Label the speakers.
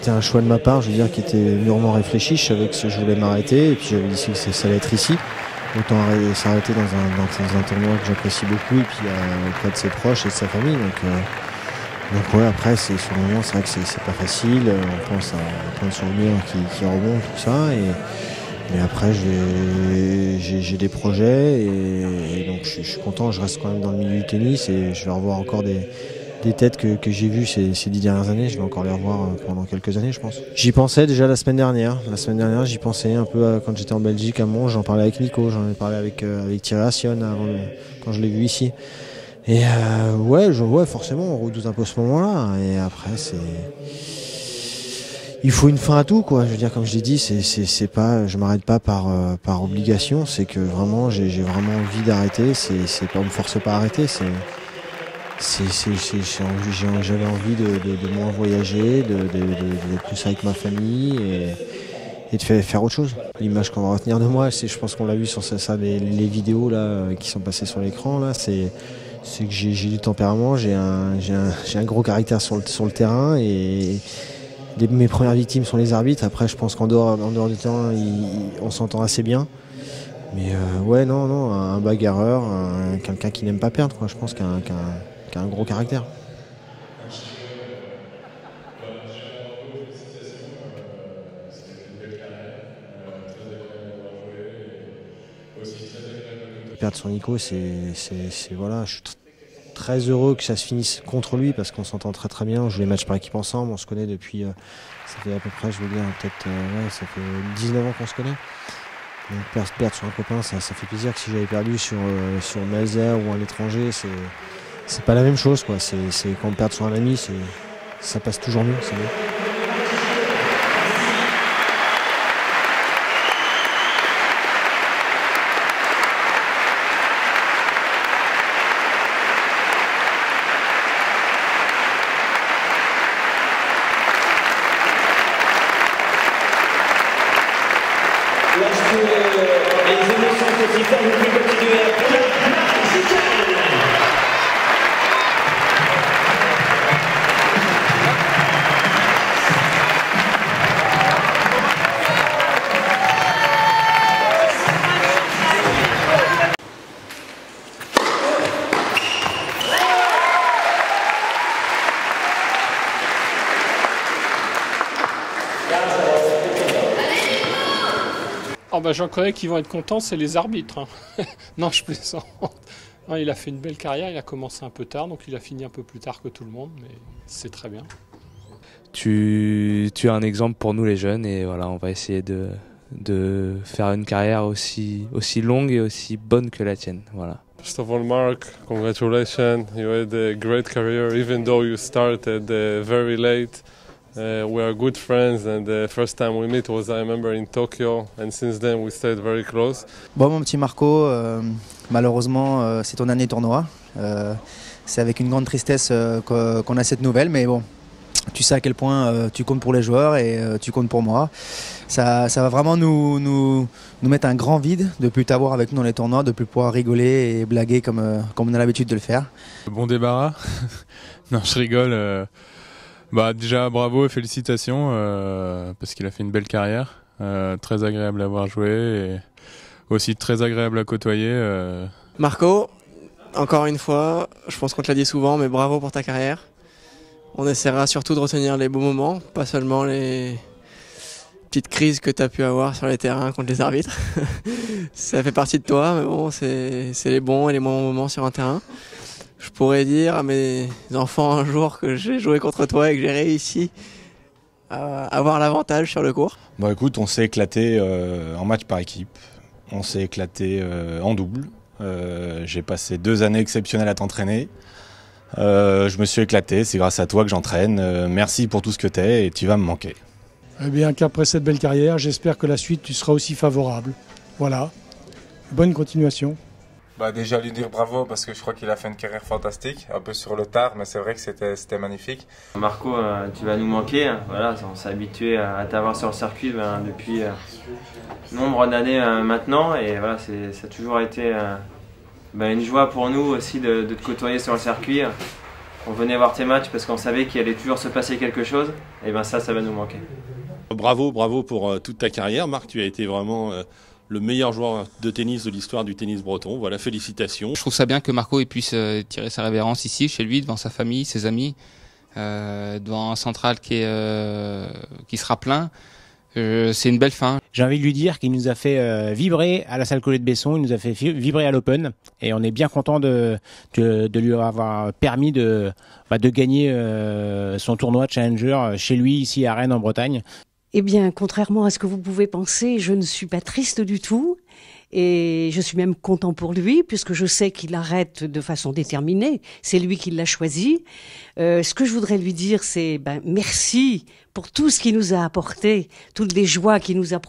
Speaker 1: c'était un choix de ma part, je veux dire, qui était mûrement réfléchi. Je savais que je voulais m'arrêter et puis j'avais dit que ça allait être ici. Autant s'arrêter dans un tournoi que j'apprécie beaucoup et puis auprès de ses proches et de sa famille. Donc ouais, après, sur le moment, c'est vrai que c'est pas facile. On pense à plein de souvenirs qui remontent, tout ça. Mais après, j'ai des projets et donc je suis content. Je reste quand même dans le milieu du tennis et je vais revoir encore des têtes que j'ai vues ces 10 dernières années. Je vais encore les revoir pendant quelques années, je pense. J'y pensais déjà la semaine dernière. La semaine dernière, j'y pensais un peu quand j'étais en Belgique à Mons. J'en parlais avec Nico, j'en ai parlé avec Thierry Assion quand je l'ai vu ici. Et ouais, forcément, on redoute un peu ce moment-là. Et après, il faut une fin à tout, quoi. Je veux dire, comme je l'ai dit, c'est pas, je m'arrête pas par obligation. C'est que vraiment, j'ai vraiment envie d'arrêter. C'est pas, on me force pas à arrêter. J'avais envie de moins voyager, d'être plus avec ma famille et de faire autre chose. L'image qu'on va retenir de moi, je pense qu'on l'a vu sur les vidéos là qui sont passées sur l'écran là, c'est que j'ai du tempérament, j'ai un gros caractère sur le terrain et mes premières victimes sont les arbitres. Après, je pense qu'en dehors du terrain, on s'entend assez bien. Mais ouais, non, un bagarreur, quelqu'un qui n'aime pas perdre, quoi. Je pense qu'un un gros caractère. Perdre son Nico, voilà, je suis très heureux que ça se finisse contre lui parce qu'on s'entend très très bien. On joue les matchs par équipe ensemble, on se connaît depuis, ça fait à peu près, je veux dire, peut-être, ouais, ça fait 19 ans qu'on se connaît. Donc perdre sur un copain, ça fait plaisir. Que si j'avais perdu sur Melzer ou un étranger, c'est pas la même chose, quoi. C'est quand on perd sur un ami, ça passe toujours mieux, c'est mieux.
Speaker 2: Lorsque les émotions sont si fortes, vous pouvez continuer à pleurer.
Speaker 3: Oh bah j'en connais qui vont être contents, c'est les arbitres. Hein. Non, je plaisante. Non, il a fait une belle carrière, il a commencé un peu tard, donc il a fini un peu plus tard que tout le monde, mais c'est très bien.
Speaker 4: Tu es un exemple pour nous les jeunes et voilà, on va essayer de faire une carrière aussi longue et aussi bonne que la tienne. Voilà.
Speaker 5: First of all, Mark, congratulations. You had a great career, even though you started very late. We are good friends, and the first time we met was, I remember, in Tokyo, and since then we stayed very close.
Speaker 6: Bon, mon petit Marco, malheureusement, c'est ton dernier tournoi. C'est avec une grande tristesse qu'on a cette nouvelle, mais bon, tu sais à quel point tu comptes pour les joueurs et tu comptes pour moi. Ça va vraiment nous mettre un grand vide de ne plus t'avoir avec nous dans les tournois, de ne plus pouvoir rigoler et blaguer comme on a l'habitude de le faire.
Speaker 7: Bon débarras. Non, je rigole. Déjà bravo et félicitations parce qu'il a fait une belle carrière, très agréable à voir jouer et aussi très agréable à côtoyer.
Speaker 8: Marco, encore une fois, je pense qu'on te l'a dit souvent, mais bravo pour ta carrière. On essaiera surtout de retenir les beaux moments, pas seulement les petites crises que tu as pu avoir sur les terrains contre les arbitres. Ça fait partie de toi, mais bon, c'est les bons et les moins bons moments sur un terrain. Je pourrais dire à mes enfants un jour que j'ai joué contre toi et que j'ai réussi à avoir l'avantage sur le court.
Speaker 9: Bon écoute, on s'est éclaté en match par équipe, on s'est éclaté en double. J'ai passé 2 années exceptionnelles à t'entraîner. Je me suis éclaté, c'est grâce à toi que j'entraîne. Merci pour tout ce que t'es et tu vas me manquer.
Speaker 10: Eh bien qu'après cette belle carrière, j'espère que la suite tu seras aussi favorable. Voilà, bonne continuation.
Speaker 11: Déjà lui dire bravo parce que je crois qu'il a fait une carrière fantastique, un peu sur le tard, mais c'est vrai que c'était magnifique.
Speaker 12: Marco, tu vas nous manquer, voilà, on s'est habitué à t'avoir sur le circuit depuis nombre d'années maintenant et voilà, ça a toujours été une joie pour nous aussi de te côtoyer sur le circuit. on venait voir tes matchs parce qu'on savait qu'il allait toujours se passer quelque chose, et ben ça va nous manquer.
Speaker 13: Bravo pour toute ta carrière, Marc, tu as été vraiment le meilleur joueur de tennis de l'histoire du tennis breton. Voilà, félicitations.
Speaker 14: Je trouve ça bien que Marco puisse tirer sa révérence ici, chez lui, devant sa famille, ses amis, devant un central qui sera plein. C'est une belle fin.
Speaker 15: J'ai envie de lui dire qu'il nous a fait vibrer à la salle Collet de Besson, il nous a fait vibrer à l'Open, et on est bien content de lui avoir permis de gagner son tournoi Challenger chez lui, ici à Rennes en Bretagne.
Speaker 16: Eh bien, contrairement à ce que vous pouvez penser, je ne suis pas triste du tout. Et je suis même content pour lui, puisque je sais qu'il arrête de façon déterminée. C'est lui qui l'a choisi. Ce que je voudrais lui dire, c'est merci pour tout ce qu'il nous a apporté, toutes les joies qu'il nous a